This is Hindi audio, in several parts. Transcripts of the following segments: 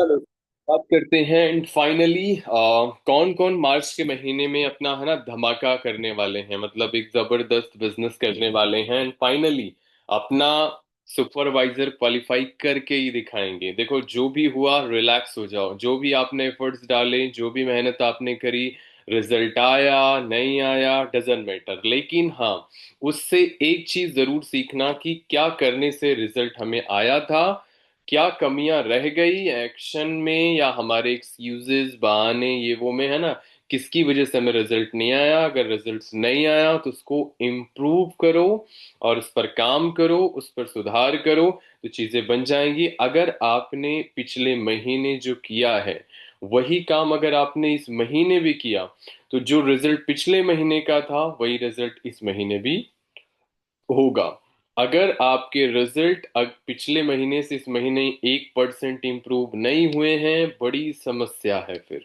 चलो बात करते हैं। एंड फाइनली कौन कौन मार्च के महीने में अपना है ना धमाका करने वाले हैं, मतलब एक जबरदस्त बिजनेस करने वाले हैं। एंड फाइनली अपना सुपरवाइजर क्वालिफाई करके ही दिखाएंगे। देखो, जो भी हुआ रिलैक्स हो जाओ। जो भी आपने एफर्ट्स डाले, जो भी मेहनत आपने करी, रिजल्ट आया नहीं आया डजेंट मैटर, लेकिन हाँ, उससे एक चीज जरूर सीखना कि क्या करने से रिजल्ट हमें आया था, क्या कमियां रह गई एक्शन में या हमारे एक्सक्यूजेस बहाने ये वो में, है ना। किसकी वजह से हमें रिजल्ट नहीं आया। अगर रिजल्ट नहीं आया तो उसको इम्प्रूव करो और उस पर काम करो, उस पर सुधार करो, तो चीजें बन जाएंगी। अगर आपने पिछले महीने जो किया है वही काम अगर आपने इस महीने भी किया, तो जो रिजल्ट पिछले महीने का था वही रिजल्ट इस महीने भी होगा। अगर आपके रिजल्ट पिछले महीने से इस महीने 1% इंप्रूव नहीं हुए हैं, बड़ी समस्या है फिर।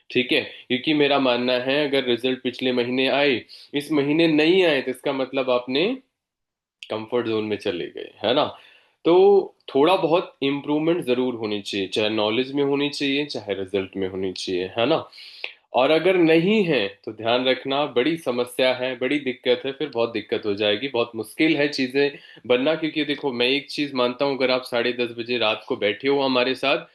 ठीक है, क्योंकि मेरा मानना है अगर रिजल्ट पिछले महीने आए, इस महीने नहीं आए, तो इसका मतलब आपने कंफर्ट जोन में चले गए, है ना। तो थोड़ा बहुत इम्प्रूवमेंट जरूर होनी चाहिए, चाहे नॉलेज में होनी चाहिए चाहे रिजल्ट में होनी चाहिए, है ना। और अगर नहीं है तो ध्यान रखना, बड़ी समस्या है, बड़ी दिक्कत है, फिर बहुत दिक्कत हो जाएगी, बहुत मुश्किल है चीजें बनना। क्योंकि देखो, मैं एक चीज मानता हूं, अगर आप 10:30 बजे रात को बैठे हो हमारे साथ,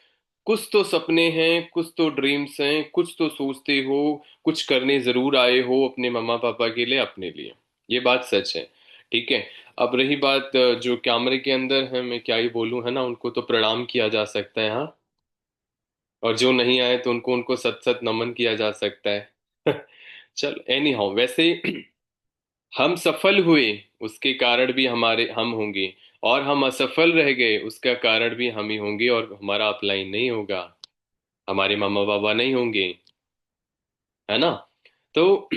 कुछ तो सपने हैं, कुछ तो ड्रीम्स हैं, कुछ तो सोचते हो, कुछ करने जरूर आए हो अपने मम्मा पापा के लिए, अपने लिए। ये बात सच है। ठीक है। अब रही बात जो कैमरे के अंदर है, मैं क्या ही बोलूं, है ना। उनको तो प्रणाम किया जा सकता है, हाँ। और जो नहीं आए तो उनको उनको सत सत नमन किया जा सकता है। चल एनी हाउ, वैसे हम सफल हुए उसके कारण भी हमारे हम होंगे, और हम असफल रह गए उसका कारण भी हम ही होंगे, और हमारा अपलाइन नहीं होगा, हमारे मामा बाबा नहीं होंगे, है ना। तो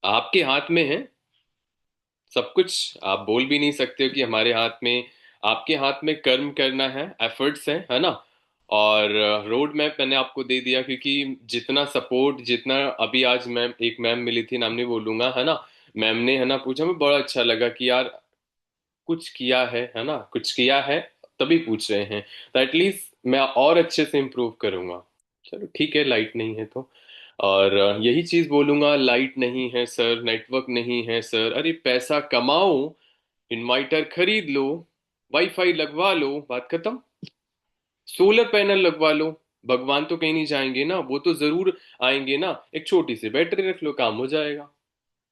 आपके हाथ में है सब कुछ। आप बोल भी नहीं सकते हो कि हमारे हाथ में। आपके हाथ में कर्म करना है, एफर्ट्स है ना। और रोड मैप मैंने आपको दे दिया, क्योंकि जितना सपोर्ट, जितना अभी आज मैम, एक मैम मिली थी, नाम नहीं बोलूंगा, है ना। मैम ने है ना पूछा, मुझे बड़ा अच्छा लगा कि यार कुछ किया है ना, कुछ किया है, तभी पूछ रहे हैं। तो एटलीस्ट मैं और अच्छे से इम्प्रूव करूंगा। चलो ठीक है, लाइट नहीं है तो। और यही चीज बोलूंगा, लाइट नहीं है सर, नेटवर्क नहीं है सर, अरे पैसा कमाओ, इन्वर्टर खरीद लो, वाईफाई लगवा लो, बात खत्म। सोलर पैनल लगवा लो, भगवान तो कहीं नहीं जाएंगे ना, वो तो जरूर आएंगे ना। एक छोटी सी बैटरी रख लो, काम हो जाएगा।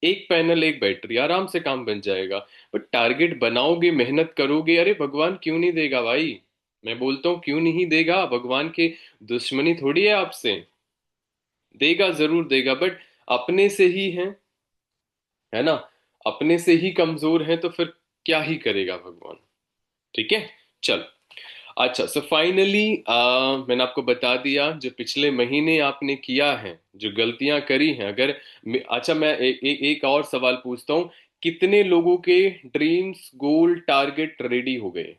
एक पैनल एक बैटरी, आराम से काम बन जाएगा। बट टारगेट बनाओगे, मेहनत करोगे, अरे भगवान क्यों नहीं देगा भाई। मैं बोलता हूँ क्यों नहीं देगा, भगवान की दुश्मनी थोड़ी है आपसे। देगा, जरूर देगा, बट अपने से ही है ना। अपने से ही कमजोर है तो फिर क्या ही करेगा भगवान। ठीक है। चल, अच्छा, सो फाइनली मैंने आपको बता दिया जो पिछले महीने आपने किया है, जो गलतियां करी हैं। अगर अच्छा, मैं एक और सवाल पूछता हूँ। कितने लोगों के ड्रीम्स गोल टारगेट रेडी हो गए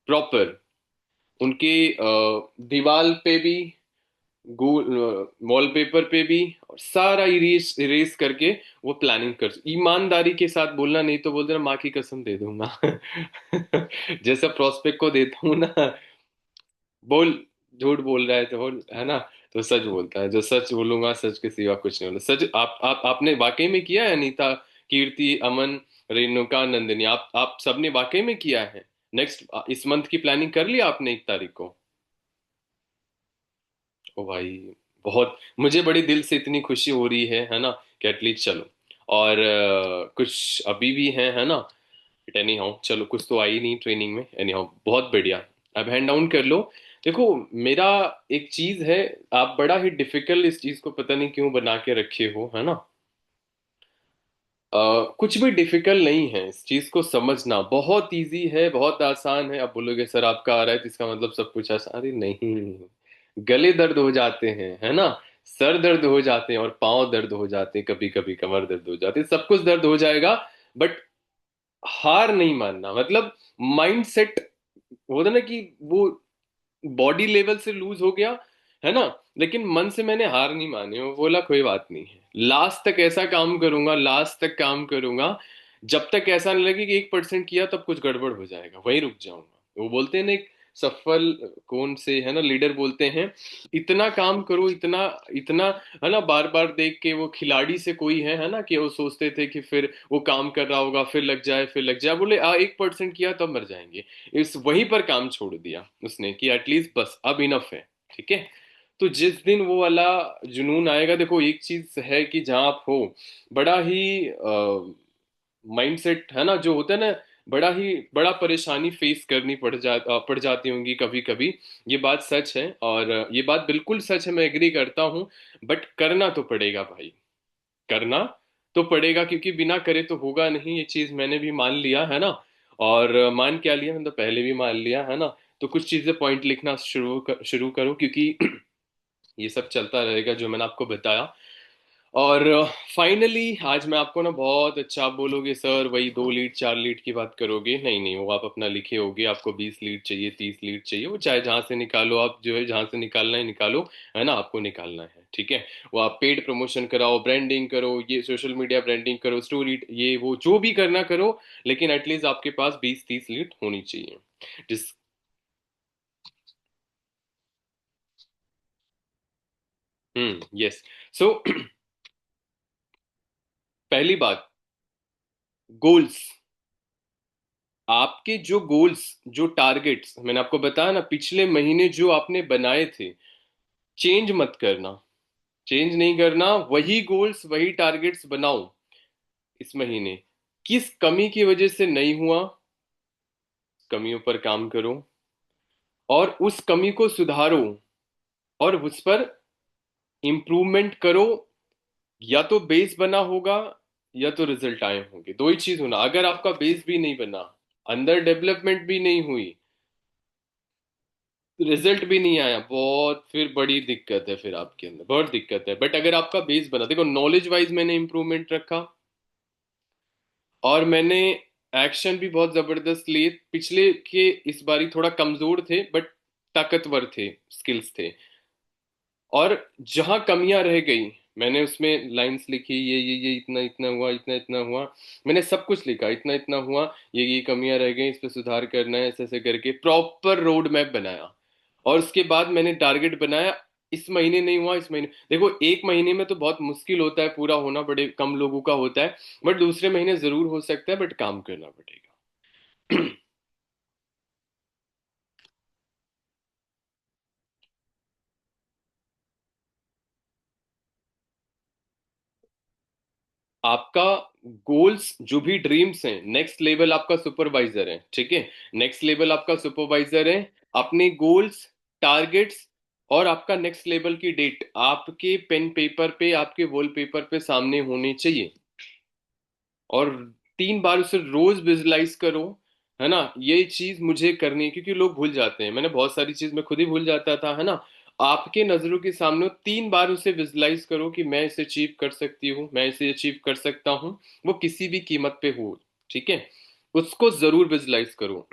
प्रॉपर, उनके दीवार पे भी, गोल वॉलपेपर पे भी, और सारा इरेज इरेज करके वो प्लानिंग कर, ईमानदारी के साथ बोलना, नहीं तो बोल देना माँ की कसम दे दूंगा। जैसा प्रोस्पेक्ट को देता हूँ ना, बोल, झूठ बोल रहा है तो बोल, है ना। तो सच बोलता है, जो सच बोलूंगा, सच के सिवा कुछ नहीं बोला। सच आप आपने वाकई में किया है, अनीता, कीर्ति, अमन, रेणुका, नंदिनी, आप सबने वाकई में किया है। नेक्स्ट इस मंथ की प्लानिंग कर लिया आपने 1 तारीख को? ओ भाई, बहुत मुझे बड़ी दिल से इतनी खुशी हो रही है ना, कि एटलीस्ट चलो। और कुछ अभी भी है ना। बट एनी हाउ, चलो, कुछ तो आई नहीं ट्रेनिंग में, एनी हाउ बहुत बढ़िया। अब हैंड डाउन कर लो। देखो, मेरा एक चीज है, आप बड़ा ही डिफिकल्ट इस चीज को पता नहीं क्यों बना के रखे हो, है ना। कुछ भी डिफिकल्ट नहीं है, इस चीज को समझना बहुत इजी है, बहुत आसान है। आप बोलोगे सर आपका आ रहा है तो इसका मतलब सब कुछ आसान, अरे नहीं। गले दर्द हो जाते हैं, है ना। सर दर्द हो जाते हैं और पांव दर्द हो जाते हैं, कभी कभी कमर दर्द हो जाती है, सब कुछ दर्द हो जाएगा। बट हार नहीं मानना, मतलब माइंड सेट होता ना कि वो बॉडी लेवल से लूज हो गया, है ना। लेकिन मन से मैंने हार नहीं मानी, वो बोला कोई बात नहीं है, लास्ट तक ऐसा काम करूंगा, लास्ट तक काम करूंगा, जब तक ऐसा नहीं लगे कि 1% किया तब कुछ गड़बड़ हो जाएगा, वहीं रुक जाऊंगा। वो बोलते हैं ना, एक सफल कौन से है ना लीडर बोलते हैं, इतना काम करो, इतना इतना, है ना, बार बार देख के वो खिलाड़ी से कोई है ना, कि वो सोचते थे कि फिर वो काम कर रहा होगा, फिर लग जाए, फिर लग जाए, बोले 1% किया तब मर जाएंगे। इस वहीं पर काम छोड़ दिया उसने कि एटलीस्ट बस अब इनफ है। ठीक है। तो जिस दिन वो वाला जुनून आएगा, देखो एक चीज है कि जहां आप हो, बड़ा ही माइंडसेट है ना जो होता है ना, बड़ा परेशानी फेस करनी पड़ जाती होंगी कभी कभी। ये बात सच है, और ये बात बिल्कुल सच है, मैं एग्री करता हूँ। बट करना तो पड़ेगा भाई, करना तो पड़ेगा, क्योंकि बिना करे तो होगा नहीं। ये चीज मैंने भी मान लिया है ना। और मान क्या लिया, मैंने तो पहले भी मान लिया है ना। तो कुछ चीजें पॉइंट लिखना शुरू करो, क्योंकि ये सब चलता रहेगा जो मैंने आपको बताया। और फाइनली आज मैं आपको ना बहुत अच्छा, आप बोलोगे सर वही 2 लीड 4 लीड की बात करोगे, नहीं नहीं, वो आप अपना लिखे होगे, आपको 20 लीड चाहिए, 30 लीड चाहिए, वो चाहे जहां से निकालो, आप जो है जहां से निकालना है निकालो, है ना, आपको निकालना है। ठीक है। वो आप पेड प्रमोशन कराओ, ब्रांडिंग करो, ये सोशल मीडिया ब्रांडिंग करो, स्टोरी, ये वो जो भी करना करो, लेकिन एटलीस्ट आपके पास 20 30 लीड होनी चाहिए। जिस यस। सो पहली बात, गोल्स, आपके जो गोल्स, जो टारगेट्स मैंने आपको बताया ना पिछले महीने जो आपने बनाए थे, चेंज मत करना, चेंज नहीं करना, वही गोल्स वही टारगेट्स बनाओ इस महीने। किस कमी की वजह से नहीं हुआ, कमियों पर काम करो, और उस कमी को सुधारो, और उस पर इम्प्रूवमेंट करो। या तो बेस बना होगा, या तो रिजल्ट आए होंगे, दो ही चीज होना। अगर आपका बेस भी नहीं बना, अंदर डेवलपमेंट भी नहीं हुई, रिजल्ट भी नहीं आया, बहुत फिर बड़ी दिक्कत है, फिर आपके अंदर बहुत दिक्कत है। बट अगर आपका बेस बना, देखो नॉलेज वाइज मैंने इंप्रूवमेंट रखा, और मैंने एक्शन भी बहुत जबरदस्त लिए। पिछले के इस बारी थोड़ा कमजोर थे, बट ताकतवर थे, स्किल्स थे। और जहां कमियां रह गई, मैंने उसमें लाइंस लिखी, ये इतना इतना हुआ, इतना इतना हुआ, मैंने सब कुछ लिखा, इतना इतना हुआ, ये कमियां रह गई, इस पे सुधार करना है, ऐसे ऐसे करके प्रॉपर रोड मैप बनाया। और उसके बाद मैंने टारगेट बनाया। इस महीने नहीं हुआ, इस महीने देखो, एक महीने में तो बहुत मुश्किल होता है पूरा होना, बड़े कम लोगों का होता है। बट दूसरे महीने जरूर हो सकता है, बट काम करना पड़ेगा। आपका गोल्स जो भी ड्रीम्स हैं, नेक्स्ट लेवल आपका सुपरवाइजर है। ठीक है। नेक्स्ट लेवल आपका सुपरवाइजर है। अपने गोल्स, टारगेट्स, और आपका नेक्स्ट लेवल की डेट आपके पेन पेपर पे, आपके वॉल पेपर पे सामने होनी चाहिए। और 3 बार उसे रोज विजुलाइज करो, है ना। ये चीज मुझे करनी है, क्योंकि लोग भूल जाते हैं, मैंने बहुत सारी चीज मैं खुद ही भूल जाता था, है ना। आपके नजरों के सामने 3 बार उसे विजुलाइज करो कि मैं इसे अचीव कर सकती हूँ, मैं इसे अचीव कर सकता हूँ, वो किसी भी कीमत पे हो। ठीक है। उसको जरूर विजुलाइज करो।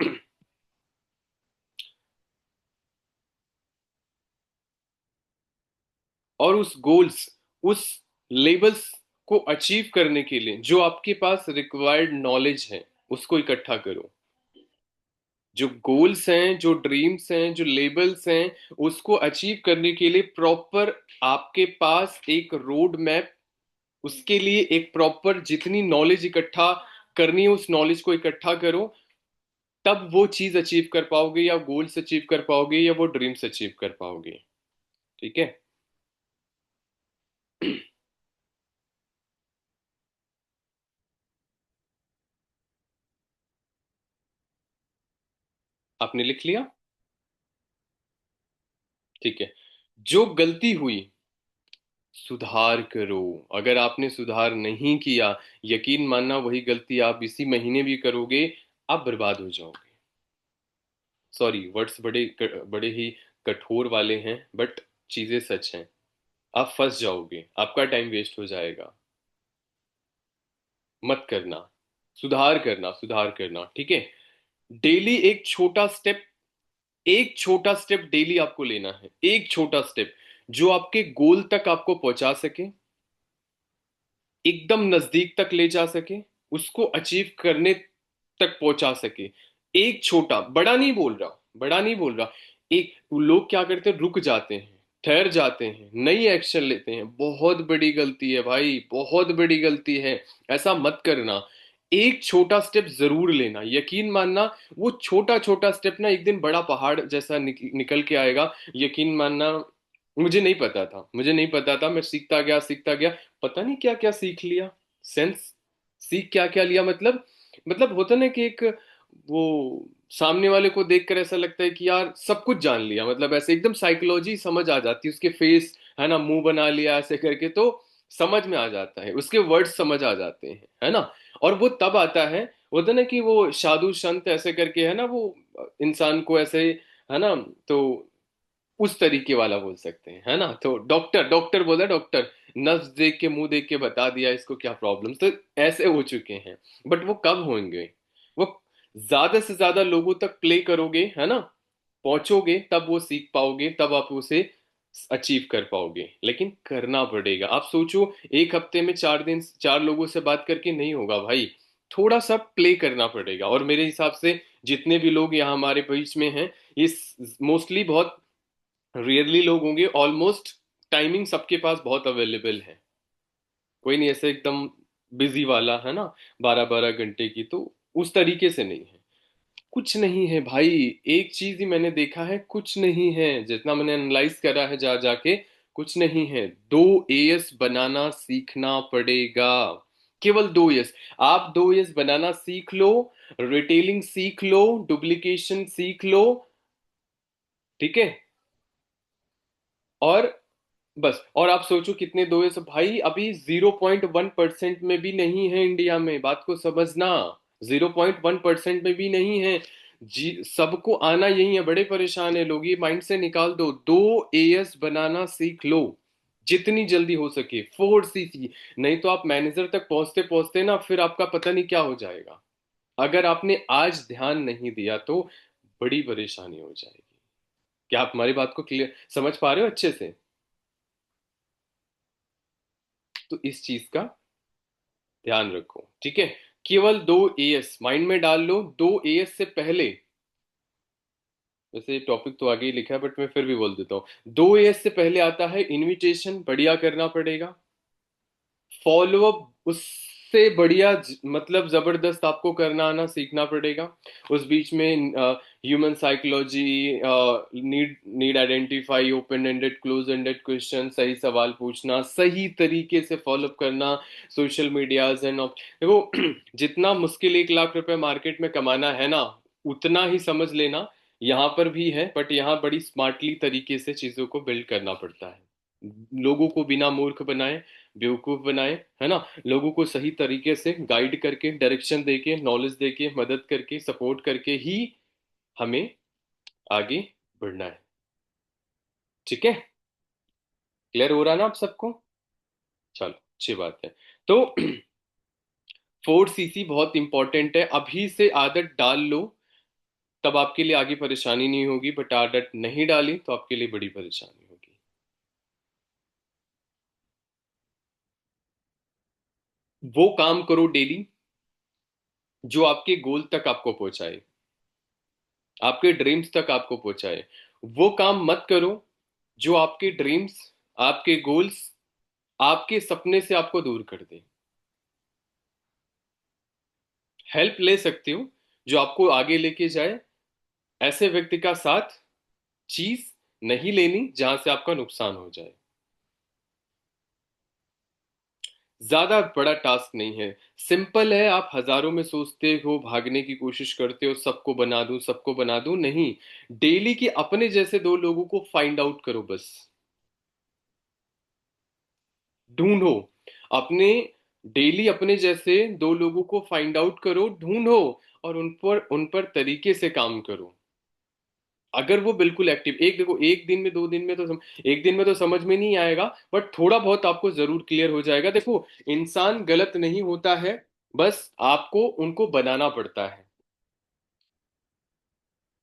और उस गोल्स, उस लेवल्स को अचीव करने के लिए जो आपके पास रिक्वायर्ड नॉलेज है, उसको इकट्ठा करो। जो गोल्स हैं, जो ड्रीम्स हैं, जो लेबल्स हैं, उसको अचीव करने के लिए प्रॉपर आपके पास एक रोड मैप, उसके लिए एक प्रॉपर जितनी नॉलेज इकट्ठा करनी है उस नॉलेज को इकट्ठा करो। तब वो चीज अचीव कर पाओगे, या गोल्स अचीव कर पाओगे, या वो ड्रीम्स अचीव कर पाओगे। ठीक है। आपने लिख लिया? ठीक है। जो गलती हुई, सुधार करो। अगर आपने सुधार नहीं किया, यकीन मानना वही गलती आप इसी महीने भी करोगे, आप बर्बाद हो जाओगे। सॉरी, वर्ड्स बड़े ही कठोर वाले हैं, बट चीजें सच हैं। आप फंस जाओगे, आपका टाइम वेस्ट हो जाएगा। मत करना, सुधार करना, सुधार करना। ठीक है। डेली एक छोटा स्टेप, एक छोटा स्टेप डेली आपको लेना है, एक छोटा स्टेप जो आपके गोल तक आपको पहुंचा सके, एकदम नजदीक तक ले जा सके, उसको अचीव करने तक पहुंचा सके। एक छोटा, बड़ा नहीं बोल रहा, बड़ा नहीं बोल रहा। एक लोग क्या करते हैं, रुक जाते हैं, ठहर जाते हैं, नई एक्शन लेते हैं। बहुत बड़ी गलती है भाई, बहुत बड़ी गलती है। ऐसा मत करना। एक छोटा स्टेप जरूर लेना, यकीन मानना। वो छोटा छोटा स्टेप ना एक दिन बड़ा पहाड़ जैसा निकल के आएगा। यकीन मानना। मुझे नहीं पता था, मुझे नहीं पता था, मैं सीखता गया सीखता गया। पता नहीं क्या क्या सीख लिया। सेंस। सीख क्या क्या लिया मतलब होता ना कि एक वो सामने वाले को देखकर ऐसा लगता है कि यार सब कुछ जान लिया, मतलब ऐसे एकदम साइकोलॉजी समझ आ जाती है उसके फेस, है ना, मुंह बना लिया ऐसे करके तो समझ में आ जाता है, उसके वर्ड्स समझ आ जाते हैं, है ना। और वो तब आता है, होता ना कि वो साधु संत ऐसे करके, है ना, वो इंसान को ऐसे, है ना, तो उस तरीके वाला बोल सकते हैं, है ना। तो डॉक्टर डॉक्टर बोला, डॉक्टर नब्ज देख के मुंह देख के बता दिया इसको क्या प्रॉब्लम, तो ऐसे हो चुके हैं। बट वो कब होंगे, वो ज्यादा से ज्यादा लोगों तक प्ले करोगे, है ना, पहुंचोगे, तब वो सीख पाओगे, तब आप उसे अचीव कर पाओगे। लेकिन करना पड़ेगा। आप सोचो, एक हफ्ते में 4 दिन 4 लोगों से बात करके नहीं होगा भाई। थोड़ा सा प्ले करना पड़ेगा। और मेरे हिसाब से जितने भी लोग यहाँ हमारे बीच में हैं, ये मोस्टली बहुत रेयरली लोग होंगे, ऑलमोस्ट टाइमिंग सबके पास बहुत अवेलेबल है। कोई नहीं ऐसे एकदम बिजी वाला, है ना, 12 12 घंटे की, तो उस तरीके से नहीं है। कुछ नहीं है भाई। एक चीज ही मैंने देखा है, कुछ नहीं है, जितना मैंने एनालाइज करा है जा जाके, कुछ नहीं है। 2 एएस बनाना सीखना पड़ेगा। केवल 2 एस। आप 2 एस बनाना सीख लो, रिटेलिंग सीख लो, डुप्लीकेशन सीख लो, ठीक है। और बस, और आप सोचो कितने 2 एस भाई, अभी 0.1% में भी नहीं है इंडिया में, बात को समझना। 0.1% में भी नहीं है। जी, सबको आना यही है, बड़े परेशान है लोग, ये माइंड से निकाल दो। 2 एएस बनाना सीख लो, जितनी जल्दी हो सके। 4 सीसी। नहीं तो आप मैनेजर तक पहुंचते पहुंचते ना फिर आपका पता नहीं क्या हो जाएगा। अगर आपने आज ध्यान नहीं दिया तो बड़ी परेशानी हो जाएगी। क्या आप हमारी बात को क्लियर समझ पा रहे हो अच्छे से? तो इस चीज का ध्यान रखो, ठीक है। केवल 2 एएस माइंड में डाल लो। 2 एएस से पहले, वैसे टॉपिक तो आगे ही लिखा है बट मैं फिर भी बोल देता हूँ। 2 एएस से पहले आता है इनविटेशन, बढ़िया करना पड़ेगा। फॉलो अप उससे बढ़िया, मतलब जबरदस्त आपको करना आना सीखना पड़ेगा। उस बीच में human psychology, need need identify, open ended close ended question, सही सवाल पूछना, सही तरीके से फॉलो अप करना, सोशल मीडियाज एंड देखो जितना मुश्किल 1 लाख रुपए मार्केट में कमाना है ना, उतना ही समझ लेना यहाँ पर भी है। बट यहाँ बड़ी स्मार्टली तरीके से चीजों को बिल्ड करना पड़ता है। लोगों को बिना मूर्ख बनाए, बेवकूफ बनाए, है ना, लोगों को सही तरीके से गाइड करके, डायरेक्शन देके, नॉलेज देके, मदद करके, सपोर्ट करके ही हमें आगे बढ़ना है। ठीक है। क्लियर हो रहा ना आप सबको? चलो अच्छी बात है। तो 4 सीसी बहुत इंपॉर्टेंट है, अभी से आदत डाल लो, तब आपके लिए आगे परेशानी नहीं होगी। बट आदत नहीं डाली तो आपके लिए बड़ी परेशानी होगी। वो काम करो डेली जो आपके गोल तक आपको पहुंचाए, आपके ड्रीम्स तक आपको पहुंचाए। वो काम मत करो जो आपके ड्रीम्स, आपके गोल्स, आपके सपने से आपको दूर कर दे। हेल्प ले सकते हो जो आपको आगे लेके जाए। ऐसे व्यक्ति का साथ, चीज नहीं लेनी जहां से आपका नुकसान हो जाए। ज्यादा बड़ा टास्क नहीं है, सिंपल है। आप हजारों में सोचते हो, भागने की कोशिश करते हो, सबको बना दूं सबको बना दूं, नहीं। डेली के अपने जैसे 2 लोगों को फाइंड आउट करो बस। ढूंढो अपने, डेली अपने जैसे 2 लोगों को फाइंड आउट करो, ढूंढो, और उन पर तरीके से काम करो। अगर वो बिल्कुल एक्टिव, एक देखो, एक दिन में 2 दिन में तो एक दिन में तो समझ में नहीं आएगा, बट थोड़ा बहुत आपको जरूर क्लियर हो जाएगा। देखो, इंसान गलत नहीं होता है, बस आपको उनको बनाना पड़ता है।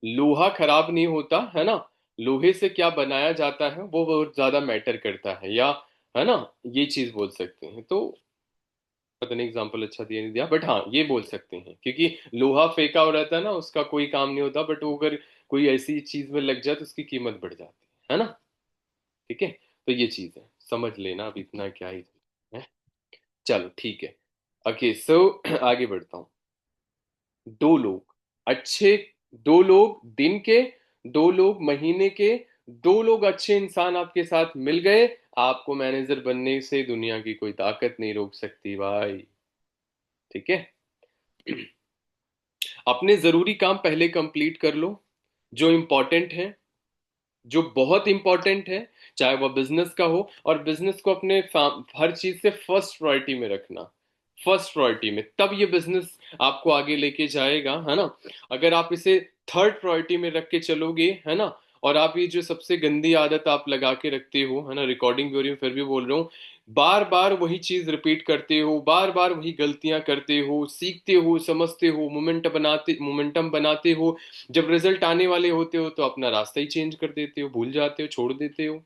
लोहा खराब नहीं होता, है ना। लोहे से क्या बनाया जाता है वो बहुत ज्यादा मैटर करता है, या, है ना, ये चीज बोल सकते हैं। तो पता नहीं एग्जाम्पल अच्छा दिया नहीं दिया, बट हाँ ये बोल सकते हैं, क्योंकि लोहा फेंका हो रहता है ना, उसका कोई काम नहीं होता, बट वो अगर कोई ऐसी चीज में लग जाए तो उसकी कीमत बढ़ जाती है ना। ठीक है, तो ये चीज है, समझ लेना, अब इतना क्या ही है। चलो ठीक है। ओके सो आगे बढ़ता हूँ। दो लोग अच्छे, दो लोग दिन के, दो लोग महीने के, दो लोग अच्छे इंसान आपके साथ मिल गए, आपको मैनेजर बनने से दुनिया की कोई ताकत नहीं रोक सकती भाई। ठीक है। अपने जरूरी काम पहले कंप्लीट कर लो, जो इंपॉर्टेंट है, जो बहुत इंपॉर्टेंट है, चाहे वह बिजनेस का हो, और बिजनेस को अपने हर चीज से फर्स्ट प्रायोरिटी में रखना, फर्स्ट प्रायोरिटी में, तब ये बिजनेस आपको आगे लेके जाएगा, है ना। अगर आप इसे थर्ड प्रायोरिटी में रख के चलोगे, है ना, और आप ये जो सबसे गंदी आदत आप लगा के रखते हो, है ना, रिकॉर्डिंग भी हो रही है फिर भी बोल रहा हूँ, बार बार वही चीज रिपीट करते हो, बार बार वही गलतियां करते हो, सीखते हो, समझते हो, मोमेंटम बनाते हो, जब रिजल्ट आने वाले होते हो तो अपना रास्ता ही चेंज कर देते हो, भूल जाते हो, छोड़ देते हो।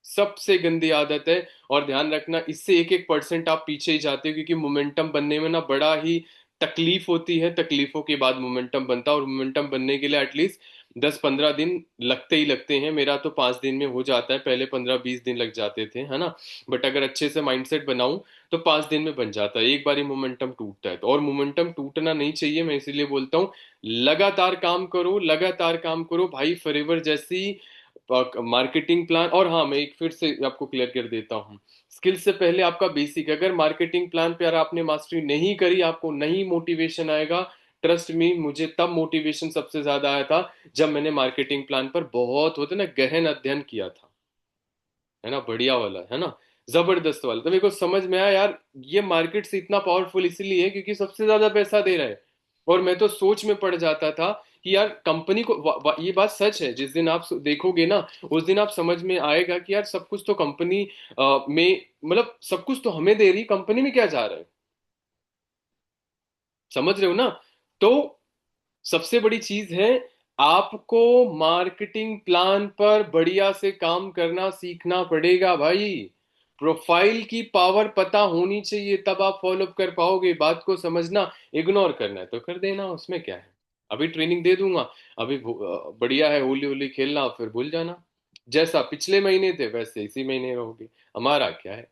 सबसे गंदी आदत है। और ध्यान रखना, इससे एक एक परसेंट आप पीछे ही जाते हो, क्योंकि मोमेंटम बनने में ना बड़ा ही तकलीफ होती है, तकलीफों के बाद मोमेंटम बनता है, और मोमेंटम बनने के लिए एटलीस्ट 10-15 दिन लगते ही लगते हैं। मेरा तो 5 दिन में हो जाता है, पहले 15-20 दिन लग जाते थे, है ना। बट अगर अच्छे से माइंडसेट बनाऊं तो 5 दिन में बन जाता है, एक बार ही मोमेंटम टूटता है तो। और मोमेंटम टूटना नहीं चाहिए, मैं इसीलिए बोलता हूँ लगातार काम करो, लगातार काम करो भाई, फॉरएवर जैसी मार्केटिंग प्लान। और हाँ, मैं एक फिर से आपको क्लियर कर देता हूँ, स्किल से पहले आपका बेसिक, अगर मार्केटिंग प्लान पे अगर आपने मास्टरी नहीं करी, आपको नहीं मोटिवेशन आएगा। ट्रस्ट मी, मुझे तब मोटिवेशन सबसे ज्यादा आया था जब मैंने मार्केटिंग प्लान पर बहुत होते ना गहन अध्ययन किया था, है ना, बढ़िया वाला, है ना, जबरदस्त वाला। तो मेरे को समझ में आया यार, ये मार्केट से इतना पावरफुल इसलिए है क्योंकि सबसे ज्यादा पैसा दे रहा है। और मैं तो सोच में पड़ जाता था कि यार कंपनी को ये बात सच है, जिस दिन आप देखोगे ना, उस दिन आप समझ में आएगा कि यार सब कुछ तो कंपनी में, मतलब सब कुछ तो हमें दे रही, कंपनी में क्या जा रहा है। समझ रहे हो ना। तो सबसे बड़ी चीज है, आपको मार्केटिंग प्लान पर बढ़िया से काम करना सीखना पड़ेगा भाई। प्रोफाइल की पावर पता होनी चाहिए, तब आप फॉलोअप कर पाओगे। बात को समझना, इग्नोर करना है तो कर देना, उसमें क्या है। अभी ट्रेनिंग दे दूंगा, अभी बढ़िया है, होली होली खेलना, फिर भूल जाना। जैसा पिछले महीने थे वैसे इसी महीने रहोगे। हमारा क्या है,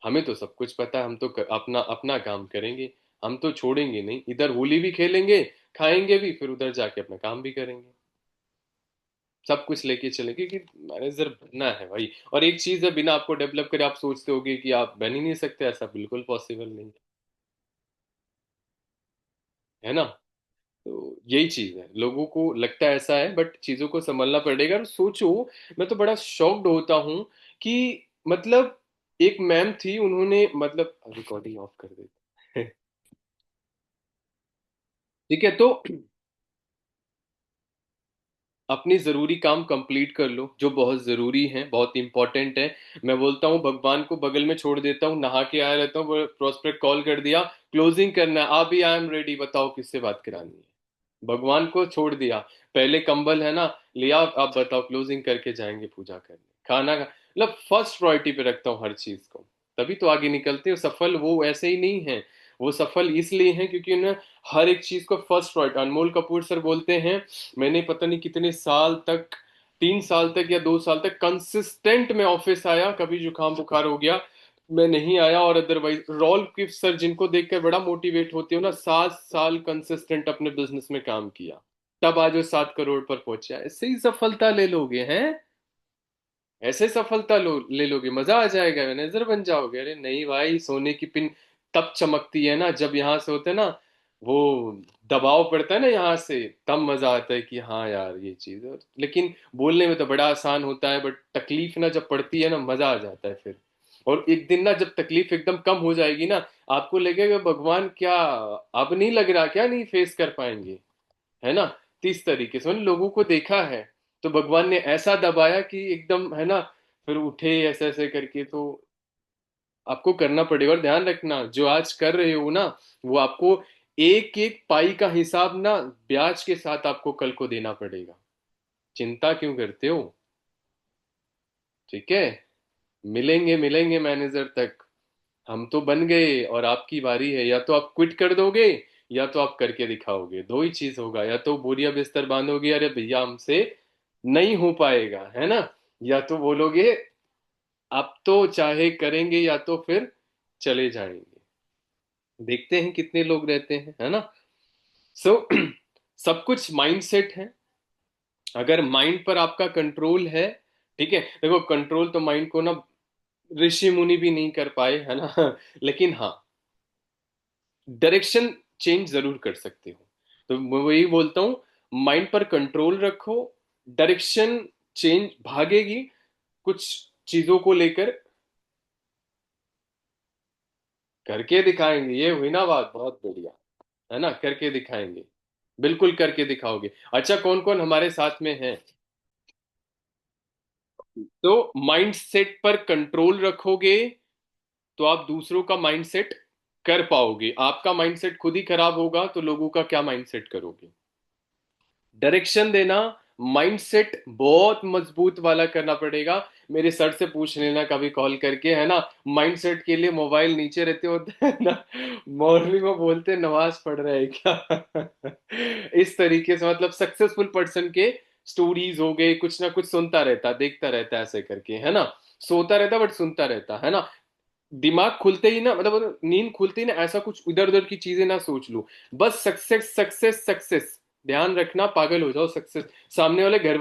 हमें तो सब कुछ पता है, हम तो अपना अपना काम करेंगे। हम तो छोड़ेंगे नहीं, इधर होली भी खेलेंगे, खाएंगे भी, फिर उधर जाके अपना काम भी करेंगे। सब कुछ लेके चलेंगे कि मैनेजर बनना है भाई। और एक चीज है, बिना आपको डेवलप करे आप सोचते होगे कि आप बन ही नहीं सकते, ऐसा बिल्कुल पॉसिबल नहीं है ना। तो यही चीज है, लोगों को लगता है ऐसा है, बट चीजों को संभलना पड़ेगा। और सोचो, मैं तो बड़ा शॉक्ड होता हूँ कि मतलब एक मैम थी, उन्होंने मतलब रिकॉर्डिंग ऑफ कर देते ठीक है। तो अपनी जरूरी काम कंप्लीट कर लो, जो बहुत जरूरी है, बहुत इंपॉर्टेंट है। मैं बोलता हूँ भगवान को बगल में छोड़ देता हूँ, नहा के आया रहता हूँ, प्रोस्पेक्ट कॉल कर दिया, क्लोजिंग करना है, अभी आई एम रेडी, बताओ किससे बात करानी है। भगवान को छोड़ दिया, पहले कंबल है ना लिया, आप बताओ, क्लोजिंग करके जाएंगे पूजा करने, खाना मतलब फर्स्ट प्रायोरिटी पे रखता हूँ हर चीज को। तभी तो आगे निकलते हो। सफल वो ऐसे ही नहीं है, वो सफल इसलिए हैं क्योंकि उन्हें हर एक चीज को फर्स्ट प्रायोरिटी। अनमोल कपूर सर बोलते हैं, मैंने पता नहीं कितने साल तक, 3 साल तक या 2 साल तक कंसिस्टेंट में ऑफिस आया, कभी जुकाम बुखार हो गया मैं नहीं आया। और अदरवाइज रॉल किफ सर, जिनको देखकर बड़ा मोटिवेट होते हो ना, 7 साल कंसिस्टेंट अपने बिजनेस में काम किया, तब आज वो 7 करोड़ पर पहुंचा। ऐसे ही सफलता ले लोगे हैं, ऐसे सफलता ले लोगे, मजा आ जाएगा, मैनेजर बन जाओगे। अरे नहीं भाई, सोने की पिन तब चमकती है ना जब यहाँ से होते हैं ना, वो दबाव पड़ता है ना यहाँ से, तब मजा आता है कि हाँ यार ये चीज है। लेकिन बोलने में तो बड़ा आसान होता है, बट तकलीफ ना जब पड़ती है ना, मजा आ जाता है फिर। और एक दिन ना जब तकलीफ एकदम कम हो जाएगी ना, आपको लगेगा भगवान क्या, अब नहीं लग रहा क्या नहीं फेस कर पाएंगे, है ना। तो इस तरीके से मैंने लोगों को देखा है, तो भगवान ने ऐसा दबाया कि एकदम, है ना, फिर उठे ऐसे ऐसे करके। तो आपको करना पड़ेगा। और ध्यान रखना, जो आज कर रहे हो ना, वो आपको एक एक पाई का हिसाब ना ब्याज के साथ आपको कल को देना पड़ेगा। चिंता क्यों करते हो। ठीक है, मिलेंगे मिलेंगे मैनेजर तक। हम तो बन गए और आपकी बारी है, या तो आप क्विट कर दोगे, या तो आप करके दिखाओगे। दो ही चीज होगा, या तो बोरिया बिस्तर बांधोगे अरे भैया हमसे नहीं हो पाएगा, है ना, या तो बोलोगे अब तो चाहे करेंगे, या तो फिर चले जाएंगे। देखते हैं कितने लोग रहते हैं, है ना। सो सब कुछ माइंड सेट है। अगर माइंड पर आपका कंट्रोल है, ठीक है, देखो कंट्रोल तो माइंड को ना ऋषि मुनि भी नहीं कर पाए, है ना लेकिन हाँ, डायरेक्शन चेंज जरूर कर सकते हो। तो मैं वही बोलता हूँ, माइंड पर कंट्रोल रखो, डायरेक्शन चेंज भागेगी कुछ चीजों को लेकर। करके दिखाएंगे, ये हुई ना बात, बहुत बढ़िया, है ना, करके दिखाएंगे। बिल्कुल करके दिखाओगे। अच्छा, कौन कौन हमारे साथ में है? तो माइंड सेट पर कंट्रोल रखोगे तो आप दूसरों का माइंड सेट कर पाओगे। आपका माइंड सेट खुद ही खराब होगा तो लोगों का क्या माइंड सेट करोगे? डायरेक्शन देना, माइंडसेट बहुत मजबूत वाला करना पड़ेगा। मेरे सर से पूछ लेना कभी कॉल करके, है ना। माइंडसेट के लिए मोबाइल नीचे रहते होते हैं ना, मॉर्निंग में बोलते हैं, नमाज पढ़ रहे हैं क्या इस तरीके से, मतलब सक्सेसफुल पर्सन के स्टोरीज हो गए, कुछ ना कुछ सुनता रहता, देखता रहता, ऐसे करके, है ना। सोता रहता बट सुनता रहता, है ना। दिमाग खुलते ही ना, मतलब नींद खुलते ही ना, ऐसा कुछ इधर उधर की चीजें ना सोच लो। बस सक्सेस सक्सेस सक्सेस, ध्यान रखना, पागल हो जाओ सक्सेस। सामने वाले घर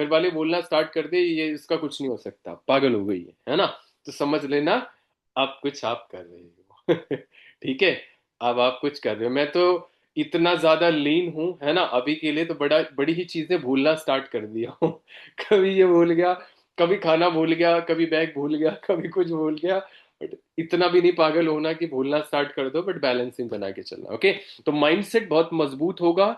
वाले बोलना स्टार्ट कर दे ये इसका कुछ नहीं हो सकता, पागल हो गई है ना। तो समझ लेना आप कुछ आप कर रहे हो ठीक है। अब आप कुछ कर रहे हो, मैं तो इतना ज्यादा लीन हूं, है ना, अभी के लिए तो बड़ा बड़ी ही चीजें भूलना स्टार्ट कर दिया हूँ कभी ये भूल गया, कभी खाना भूल गया, कभी बैग भूल गया, कभी कुछ भूल गया। बट इतना भी नहीं पागल होना कि भूलना स्टार्ट कर दो, बट बैलेंसिंग बना के चलना, ओके। तो माइंडसेट बहुत मजबूत होगा।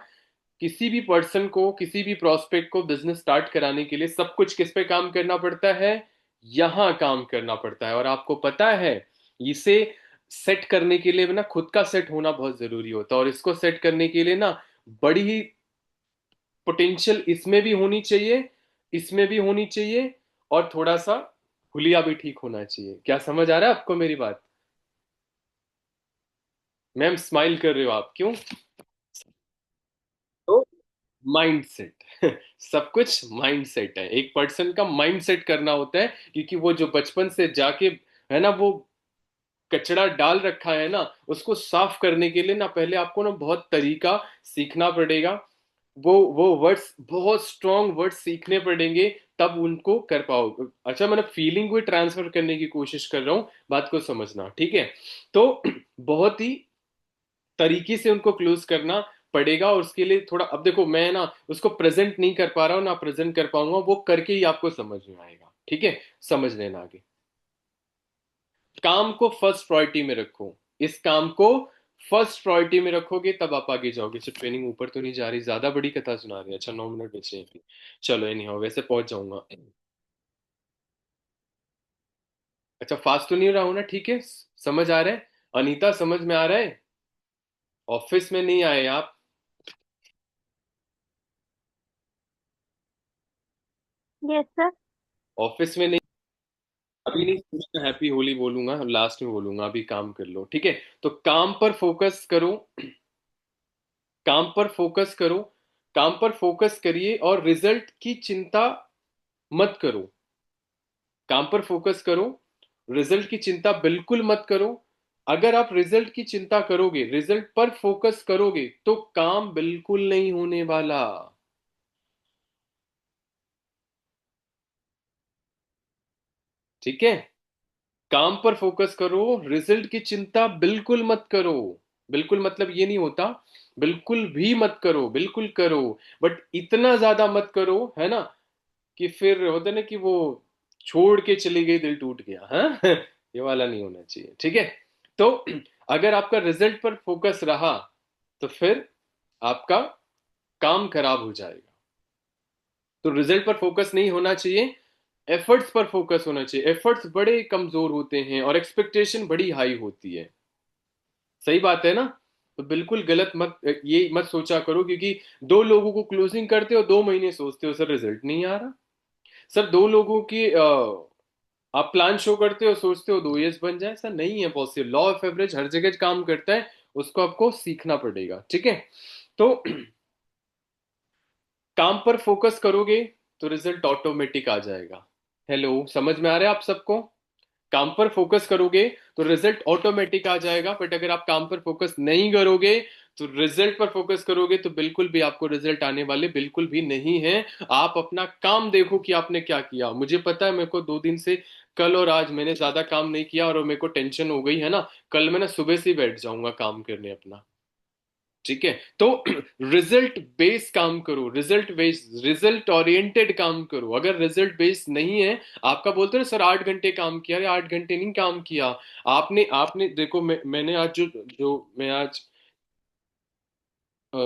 किसी भी पर्सन को, किसी भी प्रोस्पेक्ट को बिजनेस स्टार्ट कराने के लिए सब कुछ किस पे काम करना पड़ता है? यहां काम करना पड़ता है। और आपको पता है, इसे सेट करने के लिए ना खुद का सेट होना बहुत जरूरी होता है। और इसको सेट करने के लिए ना बड़ी ही पोटेंशियल इसमें भी होनी चाहिए, इसमें भी होनी चाहिए, और थोड़ा सा हुलिया भी ठीक होना चाहिए। क्या समझ आ रहा है आपको मेरी बात? मैम स्माइल कर रहे हो आप, क्यों? तो माइंड सेट सब कुछ माइंड सेट है, एक पर्सन का माइंड सेट करना होता है। क्योंकि वो जो बचपन से जाके, है ना, वो कचरा डाल रखा है ना, उसको साफ करने के लिए ना पहले आपको ना बहुत तरीका सीखना पड़ेगा। वो वर्ड्स, बहुत स्ट्रॉन्ग वर्ड्स सीखने पड़ेंगे, तब उनको कर पाओगे। अच्छा, मैंने फीलिंग को ट्रांसफर करने की कोशिश कर रहा हूँ, बात को समझना, ठीक है। तो बहुत ही तरीके से उनको क्लोज करना पड़ेगा। और उसके लिए थोड़ा, अब देखो मैं ना उसको प्रेजेंट नहीं कर पा रहा हूँ ना प्रेजेंट कर पाऊंगा, वो करके ही आपको समझ में आएगा, ठीक है। समझ लेना आगे। काम को फर्स्ट प्रायोरिटी में रखो, इस काम को फर्स्ट प्रायोरिटी में रखोगे तब आप आगे जाओगे। तो ट्रेनिंग ऊपर तो नहीं जा रही, ज्यादा बड़ी कथा सुना रही है। अच्छा, 9 मिनट बचे हैं। चलो एनी हाउ, वैसे पहुंच जाऊंगा। अच्छा, फास्ट तो नहीं रहा हूं ना, ठीक है। समझ आ रहा है? अनीता समझ में आ रहा है? ऑफिस में नहीं आए आप? Yes sir. ऑफिस में नहीं? अभी नहीं, हैप्पी होली बोलूंगा, लास्ट में बोलूंगा, अभी काम कर लो, ठीक है। तो काम पर फोकस करो, काम पर फोकस करो, काम पर फोकस करिए, और रिजल्ट की चिंता मत करो। काम पर फोकस करो, रिजल्ट की चिंता बिल्कुल मत करो। अगर आप रिजल्ट की चिंता करोगे, रिजल्ट पर फोकस करोगे, तो काम बिल्कुल नहीं होने वाला, ठीक है। काम पर फोकस करो, रिजल्ट की चिंता बिल्कुल मत करो। बिल्कुल मतलब ये नहीं होता बिल्कुल भी मत करो, बिल्कुल करो, बट इतना ज्यादा मत करो, है ना, कि फिर होता है ना कि वो छोड़ के चली गई दिल टूट गया, हाँ ये वाला नहीं होना चाहिए, ठीक है। तो अगर आपका रिजल्ट पर फोकस रहा तो फिर आपका काम खराब हो जाएगा। तो रिजल्ट पर फोकस नहीं होना चाहिए, एफर्ट्स पर फोकस होना चाहिए। एफर्ट्स बड़े कमजोर होते हैं और एक्सपेक्टेशन बड़ी हाई होती है। सही बात है ना। तो बिल्कुल गलत मत, ये मत सोचा करो, क्योंकि दो लोगों को क्लोजिंग करते हो, 2 महीने सोचते हो सर रिजल्ट नहीं आ रहा। सर दो लोगों की आप प्लान शो करते हो, सोचते हो 2 ईयर्स बन जाए, ऐसा नहीं है पॉसिबल। लॉ ऑफ एवरेज हर जगह काम करता है। उसको आपको सीखना पड़ेगा, ठीक है। तो काम पर फोकस करोगे तो रिजल्ट ऑटोमेटिक आ जाएगा। हेलो, समझ में आ रहा है आप सबको? काम पर फोकस करोगे तो रिजल्ट ऑटोमेटिक आ जाएगा, बट अगर आप काम पर फोकस नहीं करोगे तो रिजल्ट पर फोकस करोगे तो बिल्कुल भी आपको रिजल्ट आने वाले बिल्कुल भी नहीं है। आप अपना काम देखो कि आपने क्या किया। मुझे पता है, मेरे को 2 दिन से, कल और आज मैंने ज्यादा काम नहीं किया और मेरे को टेंशन हो गई है ना। कल मैं ना सुबह से ही बैठ जाऊंगा काम करने अपना, ठीक है। तो रिजल्ट बेस्ड काम करो, रिजल्ट बेस्ड, रिजल्ट ओरिएंटेड काम करो। अगर रिजल्ट बेस्ड नहीं है, आपका बोलते हो ना सर 8 घंटे काम किया, अरे 8 घंटे नहीं काम किया। आपने आपने देखो, मैंने आज जो जो मैं आज अ,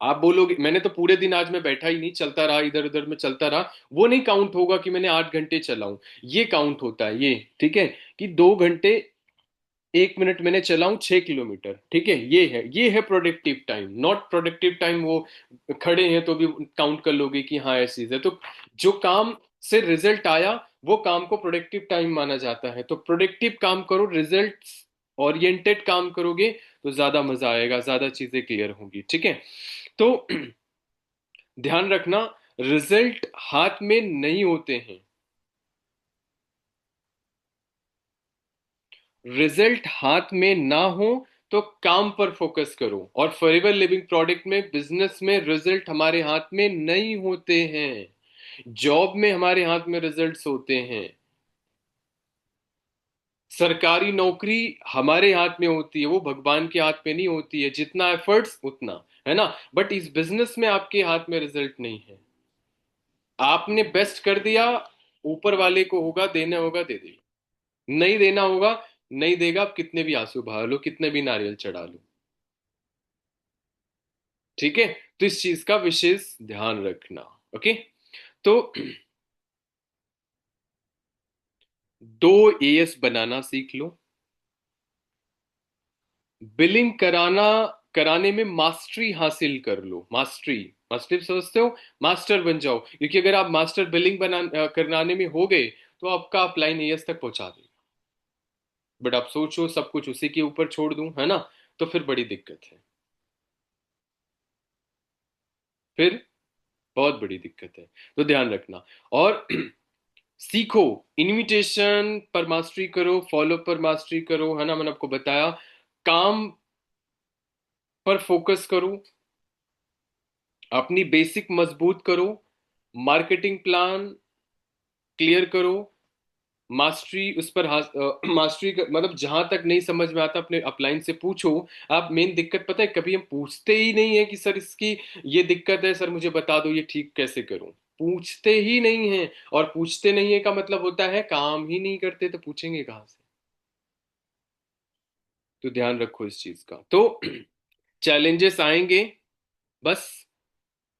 आप बोलोगे मैंने तो पूरे दिन आज मैं बैठा ही नहीं, चलता रहा, इधर उधर में चलता रहा, वो नहीं काउंट होगा कि मैंने 8 घंटे चला हूं। ये काउंट होता है ये, ठीक है, कि 2 घंटे 1 मिनट मैंने चलाऊं 6 किलोमीटर, ठीक है। ये है productive time, not productive time वो खड़े हैं तो भी काउंट कर लोगे कि हाँ ऐसी चीज है। तो जो काम से रिजल्ट आया वो काम को प्रोडक्टिव टाइम माना जाता है। तो प्रोडक्टिव काम करो, रिजल्ट ओरिएंटेड काम करोगे तो ज्यादा मजा आएगा, ज्यादा चीजें क्लियर होंगी, ठीक है। तो ध्यान रखना, रिजल्ट हाथ में नहीं होते हैं। रिजल्ट हाथ में ना हो तो काम पर फोकस करो। और फॉरएवर लिविंग प्रोडक्ट में, बिजनेस में रिजल्ट हमारे हाथ में नहीं होते हैं। जॉब में हमारे हाथ में रिजल्ट्स होते हैं। सरकारी नौकरी हमारे हाथ में होती है, वो भगवान के हाथ में नहीं होती है। जितना एफर्ट्स उतना, है ना। बट इस बिजनेस में आपके हाथ में रिजल्ट नहीं है। आपने बेस्ट कर दिया, ऊपर वाले को होगा, देना होगा दे देगा, नहीं देना होगा नहीं देगा। आप कितने भी आंसू बहा लो, कितने भी नारियल चढ़ा लो, ठीक है। तो इस चीज का विशेष ध्यान रखना। ओके। तो 2 एएस बनाना सीख लो। बिलिंग कराने में मास्टरी हासिल कर लो। मास्टरी, मास्टरी समझते हो? मास्टर बन जाओ, क्योंकि अगर आप मास्टर बिलिंग कराने में हो गए तो आपका अपलाइन एएस तक पहुंचा देगा। बट आप सोचो सब कुछ उसी के ऊपर छोड़ दूं, है ना, तो फिर बड़ी दिक्कत है। फिर बहुत बड़ी दिक्कत है। तो ध्यान रखना। और सीखो, इनविटेशन पर मास्टरी करो, फॉलो पर मास्टरी करो, है ना, मैंने आपको बताया। काम पर फोकस करो, अपनी बेसिक मजबूत करो, मार्केटिंग प्लान क्लियर करो, मास्टरी उस पर मास्टरी मतलब जहां तक नहीं समझ में आता अपने अपलाइन से पूछो। आप मेन दिक्कत पता है, कभी हम पूछते ही नहीं है कि सर इसकी ये दिक्कत है, सर मुझे बता दो ये ठीक कैसे करूं। पूछते ही नहीं है। और पूछते नहीं है का मतलब होता है काम ही नहीं करते, तो पूछेंगे कहाँ से। तो ध्यान रखो इस चीज का। तो चैलेंजेस आएंगे, बस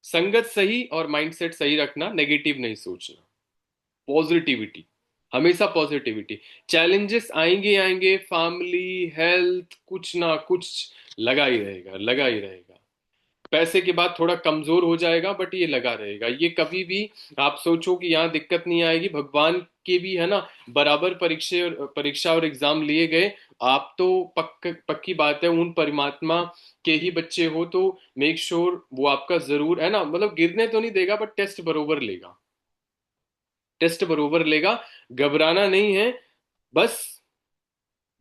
संगत सही और माइंडसेट सही रखना, नेगेटिव नहीं सोचना, पॉजिटिविटी, हमेशा पॉजिटिविटी। चैलेंजेस आएंगे आएंगे, फैमिली, हेल्थ, कुछ ना कुछ लगा ही रहेगा, लगा ही रहेगा। पैसे के बाद थोड़ा कमजोर हो जाएगा, बट ये लगा रहेगा। ये कभी भी आप सोचो कि यहाँ दिक्कत नहीं आएगी, भगवान के भी है ना बराबर परीक्षा और एग्जाम लिए गए। आप तो पक्की बात है उन परमात्मा के ही बच्चे हो, तो मेक श्योर वो आपका जरूर, है ना, मतलब गिरने तो नहीं देगा बट टेस्ट बरोबर लेगा, टेस्ट बरोबर लेगा। घबराना नहीं है, बस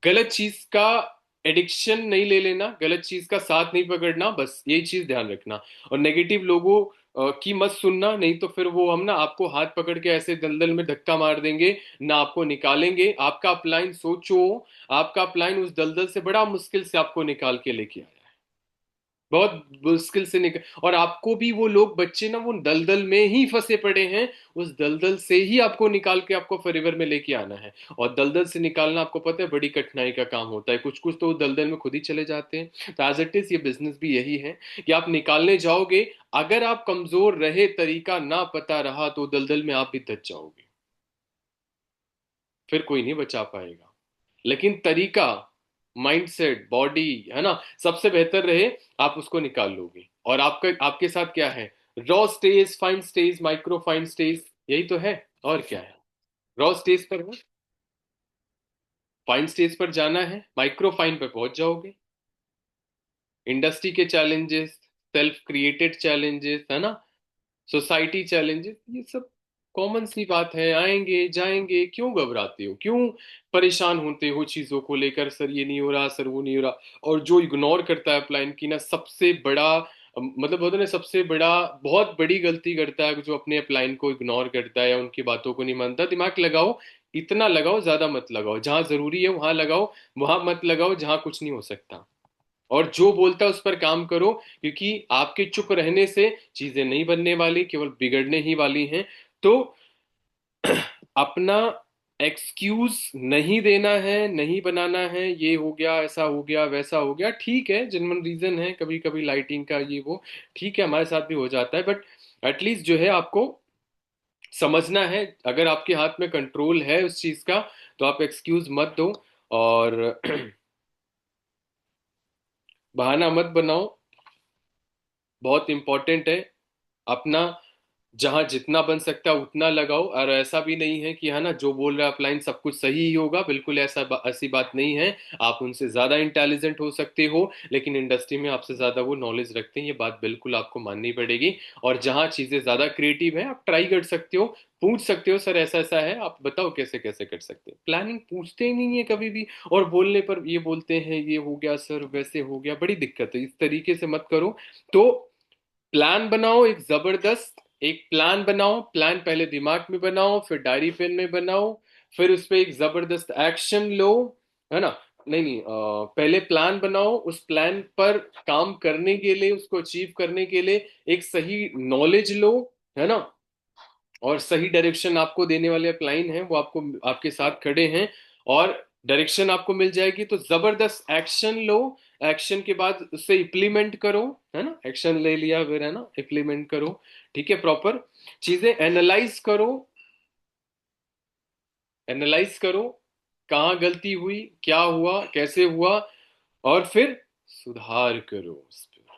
गलत चीज का एडिक्शन नहीं ले लेना, गलत चीज का साथ नहीं पकड़ना, बस यही चीज ध्यान रखना। और नेगेटिव लोगों की मत सुनना, नहीं तो फिर वो हम ना आपको हाथ पकड़ के ऐसे दलदल में धक्का मार देंगे, ना आपको निकालेंगे। आपका अपलाइन सोचो, आपका अपलाइन उस दलदल से बड़ा मुश्किल से आपको निकाल के लेके आया, बहुत मुश्किल से निकल। और आपको भी वो लोग बच्चे ना वो दलदल में ही फंसे पड़े हैं, उस दलदल से ही आपको निकाल के आपको फॉरएवर में लेके आना है। और दलदल से निकालना आपको पता है बड़ी कठिनाई का काम होता है, कुछ कुछ तो दलदल में खुद ही चले जाते हैं। तो एज इट इज ये बिजनेस भी यही है कि आप निकालने जाओगे, अगर आप कमजोर रहे, तरीका ना पता रहा, तो दलदल में आप भी दच जाओगे, फिर कोई नहीं बचा पाएगा। लेकिन तरीका, माइंडसेट, बॉडी, है ना, सबसे बेहतर रहे, आप उसको निकाल लोगे। और आपका आपके साथ क्या है? Raw stage, fine stage, micro fine stage, यही तो है। और क्या है? रॉ स्टेज पर है, फाइन स्टेज पर जाना है, माइक्रो फाइन पे पहुंच जाओगे। इंडस्ट्री के चैलेंजेस, सेल्फ क्रिएटेड चैलेंजेस, है ना, सोसाइटी चैलेंजेस, ये सब कॉमन सी बात है, आएंगे जाएंगे। क्यों घबराते हो, क्यों परेशान होते हो चीजों को लेकर, सर ये नहीं हो रहा, सर वो नहीं हो रहा। और जो इग्नोर करता है प्लान की ना, सबसे बड़ा मतलब होता है ना, सबसे बड़ा बहुत बड़ी गलती करता है जो अपने अपलाइन को इग्नोर करता है या उनकी बातों को नहीं मानता। दिमाग लगाओ, इतना लगाओ, ज्यादा मत लगाओ। जहां जरूरी है वहां लगाओ, वहां मत लगाओ जहां कुछ नहीं हो सकता। और जो बोलता है उस पर काम करो, क्योंकि आपके चुप रहने से चीजें नहीं बनने वाली, केवल बिगड़ने ही वाली हैं। तो अपना एक्सक्यूज नहीं देना है, नहीं बनाना है, ये हो गया, ऐसा हो गया, वैसा हो गया। ठीक है, जेन्युइन रीजन है, कभी कभी लाइटिंग का ये वो, ठीक है, हमारे साथ भी हो जाता है। बट एटलीस्ट जो है आपको समझना है, अगर आपके हाथ में कंट्रोल है उस चीज का, तो आप एक्सक्यूज मत दो। और बहाना मत बनाओ, बहुत इंपॉर्टेंट है। अपना जहां जितना बन सकता है उतना लगाओ। और ऐसा भी नहीं है कि है ना, जो बोल रहा है अपलाइन सब कुछ सही ही होगा, बिल्कुल ऐसी बात नहीं है। आप उनसे ज्यादा इंटेलिजेंट हो सकते हो, लेकिन इंडस्ट्री में आपसे ज्यादा वो नॉलेज रखते हैं, ये बात बिल्कुल आपको माननी पड़ेगी। और जहां चीजें ज्यादा क्रिएटिव है, आप ट्राई कर सकते हो, पूछ सकते हो, सर ऐसा ऐसा है, आप बताओ कैसे कैसे कर सकते हैं। प्लानिंग पूछते ही नहीं है कभी भी, और बोलने पर ये बोलते हैं ये हो गया सर, वैसे हो गया, बड़ी दिक्कत है। इस तरीके से मत करो। तो प्लान बनाओ, एक जबरदस्त एक प्लान बनाओ। प्लान पहले दिमाग में बनाओ, फिर डायरी पेन में बनाओ, फिर उस पर एक जबरदस्त एक्शन लो, है ना। नहीं नहीं, पहले प्लान बनाओ, उस प्लान पर काम करने के लिए, उसको अचीव करने के लिए एक सही नॉलेज लो, है ना। और सही डायरेक्शन आपको देने वाले क्लाइंट हैं, वो आपको आपके साथ खड़े हैं, और डायरेक्शन आपको मिल जाएगी, तो जबरदस्त एक्शन लो। एक्शन के बाद उसे इम्प्लीमेंट करो, है ना। एक्शन ले लिया फिर, है ना, इम्प्लीमेंट करो। ठीक है, प्रॉपर चीजें एनालाइज करो। एनालाइज करो, कहाँ गलती हुई, क्या हुआ, कैसे हुआ, और फिर सुधार करो। उस पे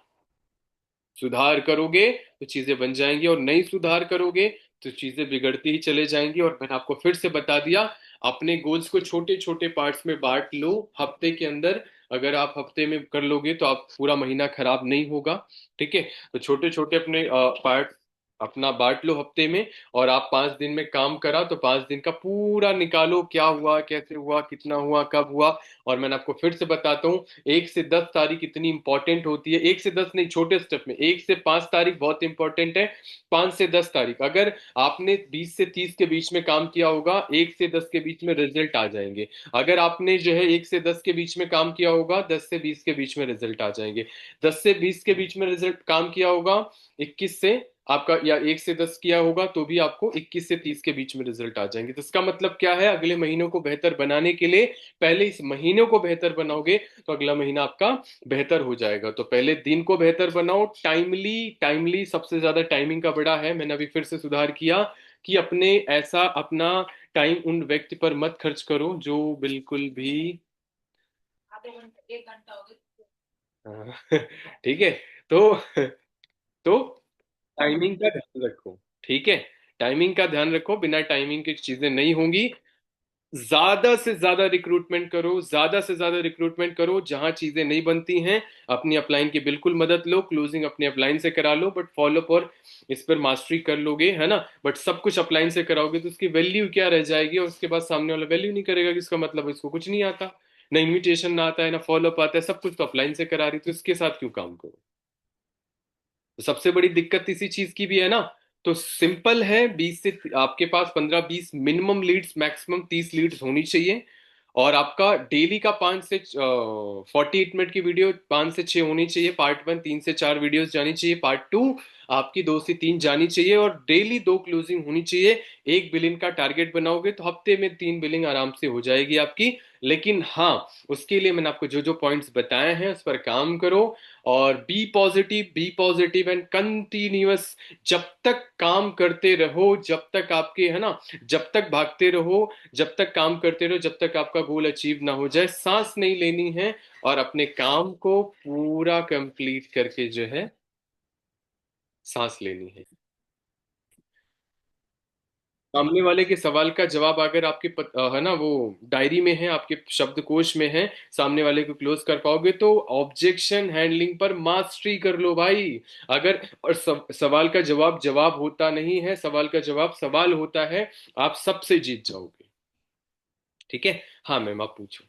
सुधार करोगे तो चीजें बन जाएंगी, और नहीं सुधार करोगे तो चीजें बिगड़ती ही चले जाएंगी। और मैंने आपको फिर से बता दिया, अपने गोल्स को छोटे छोटे पार्ट्स में बांट लो हफ्ते के अंदर। अगर आप हफ्ते में कर लोगे तो आप पूरा महीना खराब नहीं होगा। ठीक है, तो छोटे छोटे अपने पार्ट अपना बांट लो हफ्ते में। और आप 5 दिन में काम करा तो 5 दिन का पूरा निकालो, क्या हुआ, कैसे हुआ, कितना हुआ, कब हुआ। और मैंने आपको फिर से बताता हूँ, 1 से 10 तारीख इतनी इंपॉर्टेंट होती है। 1 से 10 नहीं, छोटे स्टेप में 1 से 5 तारीख बहुत इंपॉर्टेंट है। 5 से 10 तारीख, अगर आपने 20 से 30 के बीच में काम किया होगा, 1 से 10 के बीच में रिजल्ट आ जाएंगे। अगर आपने जो है 1 से 10 के बीच में काम किया होगा, 10 से 20 के बीच में रिजल्ट आ जाएंगे। 10 से 20 के बीच में रिजल्ट काम किया होगा, 21 से आपका, या 1 से 10 किया होगा तो भी आपको 21 से 30 के बीच में रिजल्ट आ जाएंगे। तो इसका मतलब क्या है, अगले महीनों को बेहतर बनाने के लिए पहले इस महीने को बेहतर बनाओगे, तो अगला महीना आपका बेहतर हो जाएगा। तो पहले दिन को बेहतर बनाओ, टाइमली। टाइमली सबसे ज्यादा टाइमिंग का बड़ा है, मैंने अभी फिर से सुधार किया कि अपने ऐसा अपना टाइम उन व्यक्ति पर मत खर्च करो जो बिल्कुल भी हाँ, ठीक है। तो तो टाइमिंग का ध्यान रखो, ठीक है। टाइमिंग का ध्यान रखो, बिना टाइमिंग की चीजें नहीं होंगी। ज्यादा से ज्यादा रिक्रूटमेंट करो, ज्यादा से ज्यादा रिक्रूटमेंट करो। जहां चीजें नहीं बनती हैं, अपनी अपलाइन की बिल्कुल मदद लो, क्लोजिंग अपनी अपलाइन से करा लो, बट फॉलोअप और इस पर मास्टरी कर लोगे, है ना। बट सब कुछ अपलाइन से कराओगे तो उसकी वैल्यू क्या रह जाएगी, और उसके बाद सामने वाला वैल्यू नहीं करेगा कि इसका मतलब इसको कुछ नहीं आता, ना इन्विटेशन ना आता है, ना फॉलोअप आता है, सब कुछ तो अपलाइन से करा रही, तो इसके साथ क्यों काम करो। तो सबसे बड़ी दिक्कत इसी चीज की भी है ना। तो सिंपल है, 20 से आपके पास 15-20 मिनिमम लीड्स, मैक्सिमम 30 लीड्स होनी चाहिए। और आपका डेली का 5 से 48 मिनट की वीडियो 5 से 6 होनी चाहिए। पार्ट 1 3 से 4 वीडियोस जानी चाहिए, पार्ट 2 आपकी 2 से 3 जानी चाहिए, और डेली 2 क्लोजिंग होनी चाहिए। 1 बिलियन का टारगेट बनाओगे तो हफ्ते में 3 बिलियन आराम से हो जाएगी आपकी। लेकिन हाँ, उसके लिए मैंने आपको जो जो पॉइंट्स बताए हैं उस पर काम करो। और बी पॉजिटिव एंड कंटिन्यूअस। जब तक काम करते रहो, जब तक आपके, है ना, जब तक भागते रहो, जब तक काम करते रहो, जब तक आपका गोल अचीव ना हो जाए, सांस नहीं लेनी है। और अपने काम को पूरा कंप्लीट करके जो है सांस लेनी है। सामने वाले के सवाल का जवाब अगर आपके है ना वो डायरी में है, आपके शब्दकोश में है, सामने वाले को क्लोज कर पाओगे तो ऑब्जेक्शन हैंडलिंग पर मास्टरी कर लो भाई। अगर और सवाल का जवाब जवाब होता नहीं है, सवाल का जवाब सवाल होता है, आप सबसे जीत जाओगे। ठीक है। हाँ मैम, आप पूछो।